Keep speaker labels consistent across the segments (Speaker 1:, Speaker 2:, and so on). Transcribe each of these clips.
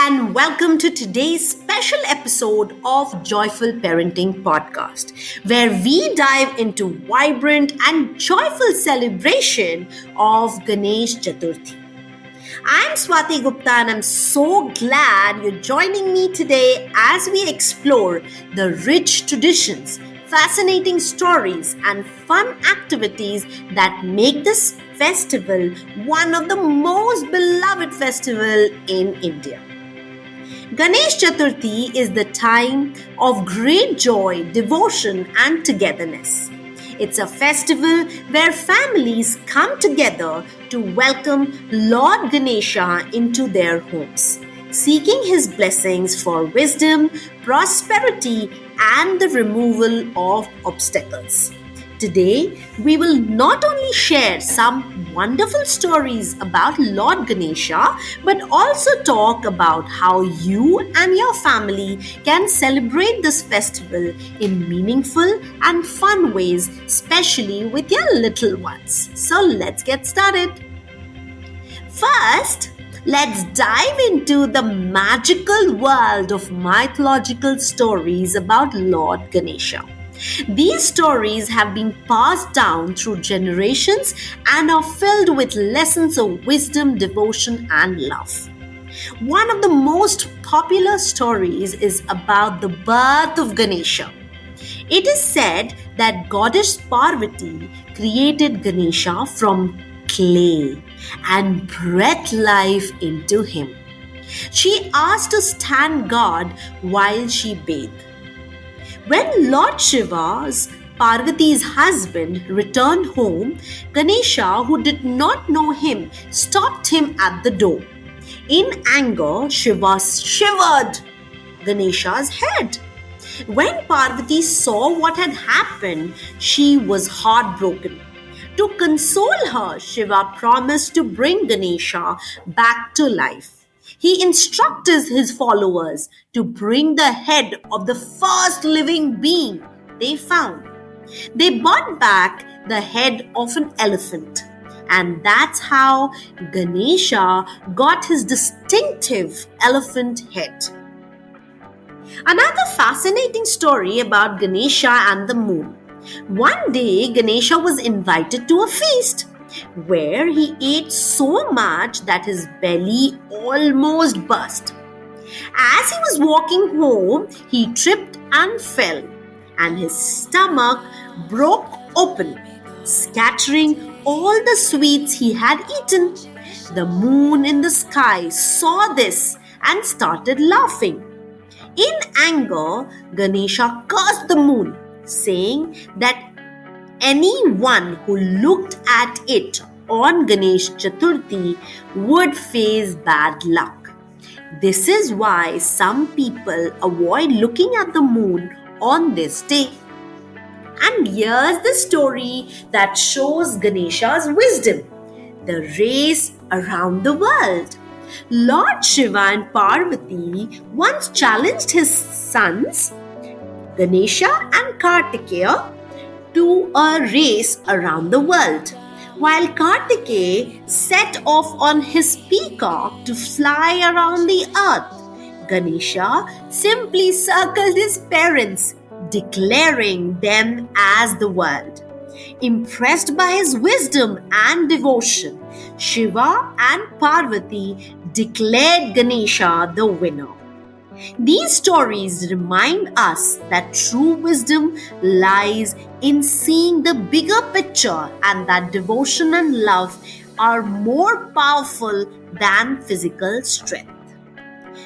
Speaker 1: and welcome to today's special episode of Joyful Parenting Podcast, where we dive into vibrant and joyful celebration of Ganesh Chaturthi. I'm Swati Gupta and I'm so glad you're joining me today as we explore the rich traditions, fascinating stories, and fun activities that make this festival one of the most beloved festivals in India. Ganesh Chaturthi is the time of great joy, devotion, and togetherness. It's a festival where families come together to welcome Lord Ganesha into their homes, seeking his blessings for wisdom, prosperity, and the removal of obstacles. Today, we will not only share some wonderful stories about Lord Ganesha, but also talk about how you and your family can celebrate this festival in meaningful and fun ways, especially with your little ones. So let's get started. First, let's dive into the magical world of mythological stories about Lord Ganesha. These stories have been passed down through generations and are filled with lessons of wisdom, devotion, and love. One of the most popular stories is about the birth of Ganesha. It is said that goddess Parvati created Ganesha from clay and breathed life into him. She asked to stand guard while she bathed. When Lord Shiva's Parvati's husband returned home, Ganesha, who did not know him, stopped him at the door. In anger, Shiva shivered Ganesha's head. When Parvati saw what had happened, she was heartbroken. To console her, Shiva promised to bring Ganesha back to life. He instructed his followers to bring the head of the first living being they found. They brought back the head of an elephant, and that's how Ganesha got his distinctive elephant head. Another fascinating story about Ganesha and the moon. One day, Ganesha was invited to a feast where he ate so much that his belly almost burst. As he was walking home, he tripped and fell, and his stomach broke open, scattering all the sweets he had eaten. The moon in the sky saw this and started laughing. In anger, Ganesha cursed the moon, saying that anyone who looked at it on Ganesh Chaturthi would face bad luck. This is why some people avoid looking at the moon on this day. And here's the story that shows Ganesha's wisdom: the race around the world. Lord Shiva and Parvati once challenged his sons, Ganesha and Kartikeya, to a race around the world. While Kartikeya set off on his peacock to fly around the earth, Ganesha simply circled his parents, declaring them as the world. Impressed by his wisdom and devotion, Shiva and Parvati declared Ganesha the winner. These stories remind us that true wisdom lies in seeing the bigger picture and that devotion and love are more powerful than physical strength.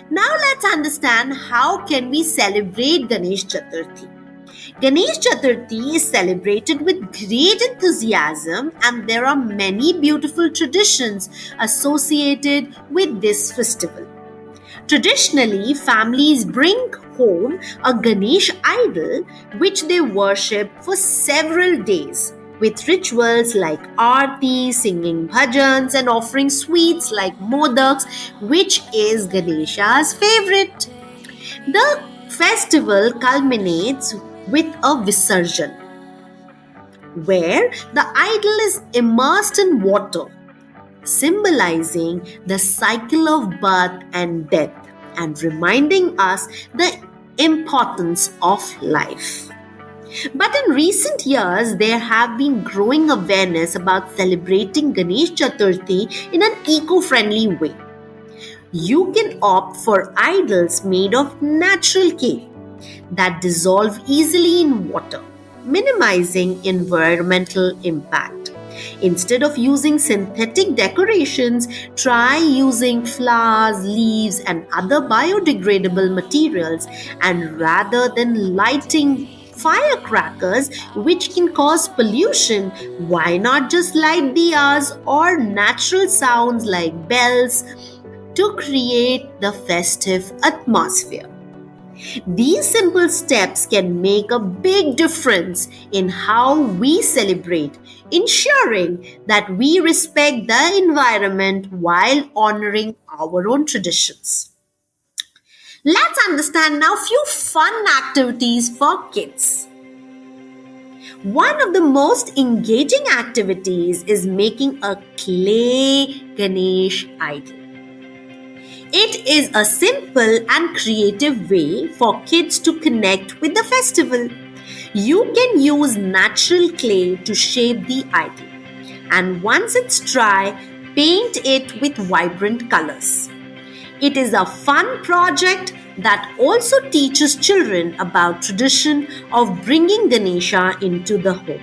Speaker 1: Now let's understand how can we celebrate Ganesh Chaturthi. Ganesh Chaturthi is celebrated with great enthusiasm, and there are many beautiful traditions associated with this festival. Traditionally, families bring home a Ganesh idol which they worship for several days, with rituals like aarti, singing bhajans, and offering sweets like modaks, which is Ganesha's favorite. The festival culminates with a Visarjan, where the idol is immersed in water, symbolizing the cycle of birth and death, and reminding us the importance of life. But in recent years, there have been growing awareness about celebrating Ganesh Chaturthi in an eco-friendly way. You can opt for idols made of natural clay that dissolve easily in water, minimizing environmental impact. Instead of using synthetic decorations, try using flowers, leaves, and other biodegradable materials. And rather than lighting firecrackers, which can cause pollution, why not just light diyas or natural sounds like bells to create the festive atmosphere? These simple steps can make a big difference in how we celebrate, ensuring that we respect the environment while honoring our own traditions. Let's understand now few fun activities for kids. One of the most engaging activities is making a clay Ganesh idol. It is a simple and creative way for kids to connect with the festival. You can use natural clay to shape the idol, and once it's dry, paint it with vibrant colors. It is a fun project that also teaches children about tradition of bringing Ganesha into the home.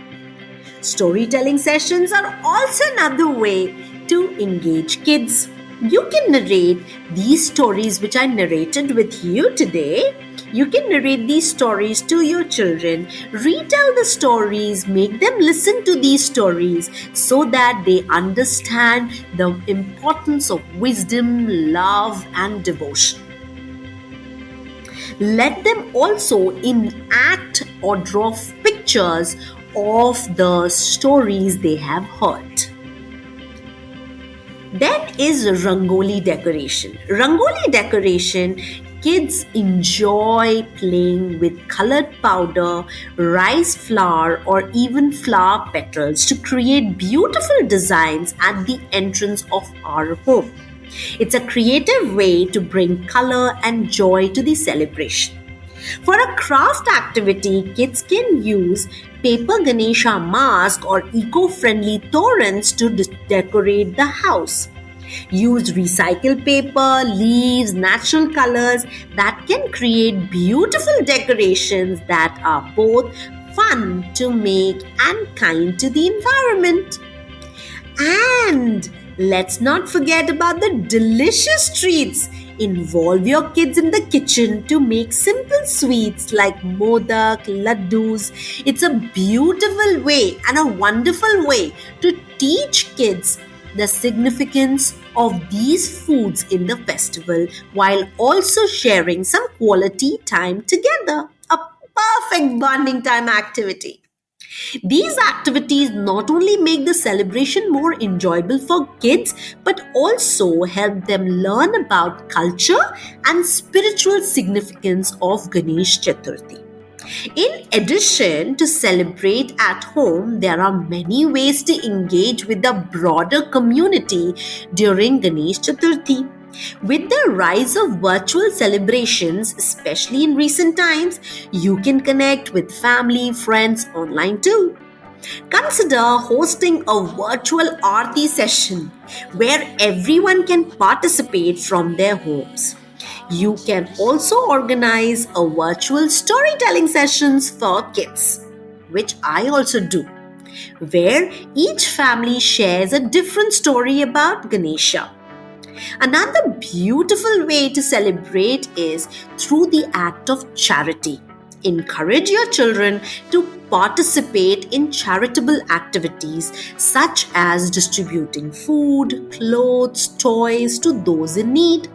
Speaker 1: Storytelling sessions are also another way to engage kids. You can narrate these stories which I narrated with you today. You can narrate these stories to your children, retell the stories, make them listen to these stories so that they understand the importance of wisdom, love, and devotion. Let them also enact or draw pictures of the stories they have heard. Then is rangoli decoration. Rangoli decoration, kids enjoy playing with colored powder, rice flour, or even flower petals to create beautiful designs at the entrance of our home. It's a creative way to bring color and joy to the celebration. For a craft activity, kids can use paper Ganesha mask or eco-friendly torrents to decorate the house. Use recycled paper, leaves, natural colors that can create beautiful decorations that are both fun to make and kind to the environment. And let's not forget about the delicious treats. Involve your kids in the kitchen to make simple sweets like modak, laddus. It's a beautiful way and a wonderful way to teach kids the significance of these foods in the festival while also sharing some quality time together. A perfect bonding time activity. These activities not only make the celebration more enjoyable for kids but also help them learn about culture and spiritual significance of Ganesh Chaturthi. In addition to celebrate at home, there are many ways to engage with the broader community during Ganesh Chaturthi. With the rise of virtual celebrations, especially in recent times, you can connect with family, friends online too. Consider hosting a virtual Aarti session where everyone can participate from their homes. You can also organize a virtual storytelling sessions for kids, which I also do, where each family shares a different story about Ganesha. Another beautiful way to celebrate is through the act of charity. Encourage your children to participate in charitable activities such as distributing food, clothes, toys to those in need.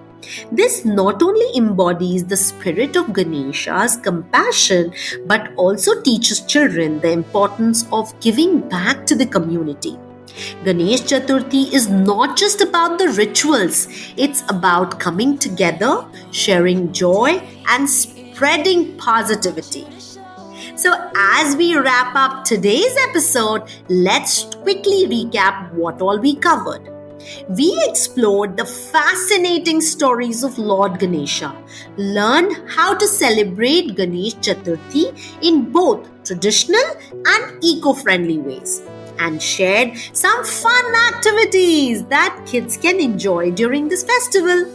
Speaker 1: This not only embodies the spirit of Ganesha's compassion but also teaches children the importance of giving back to the community. Ganesh Chaturthi is not just about the rituals, it's about coming together, sharing joy, and spreading positivity. So, as we wrap up today's episode, let's quickly recap what all we covered. We explored the fascinating stories of Lord Ganesha, learned how to celebrate Ganesh Chaturthi in both traditional and eco friendly ways, and shared some fun activities that kids can enjoy during this festival.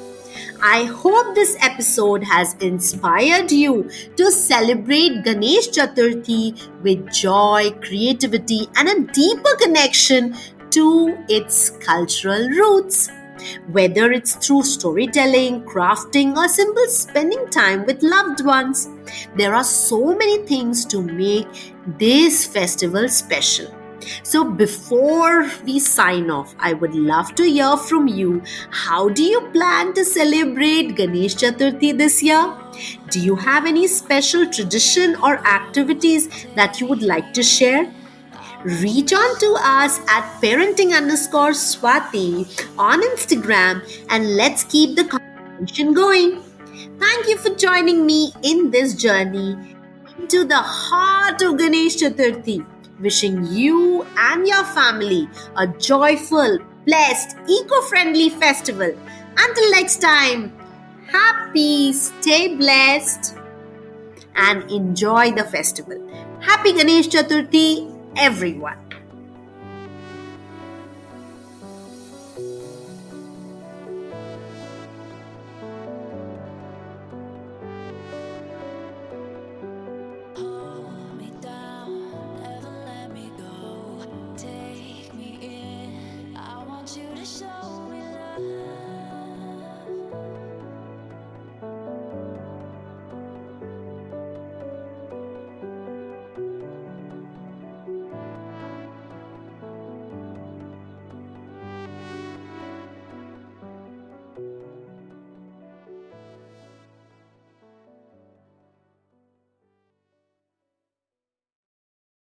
Speaker 1: I hope this episode has inspired you to celebrate Ganesh Chaturthi with joy, creativity, and a deeper connection to its cultural roots. Whether it's through storytelling, crafting, or simple spending time with loved ones, there are so many things to make this festival special. So, before we sign off, I would love to hear from you. How do you plan to celebrate Ganesh Chaturthi this year? Do you have any special tradition or activities that you would like to share? Reach on to us at parenting underscore Swati on Instagram and let's keep the conversation going. Thank you for joining me in this journey into the heart of Ganesh Chaturthi. Wishing you and your family a joyful, blessed, eco friendly festival. Until next time, happy, stay blessed, and enjoy the festival. Happy Ganesh Chaturthi, everyone.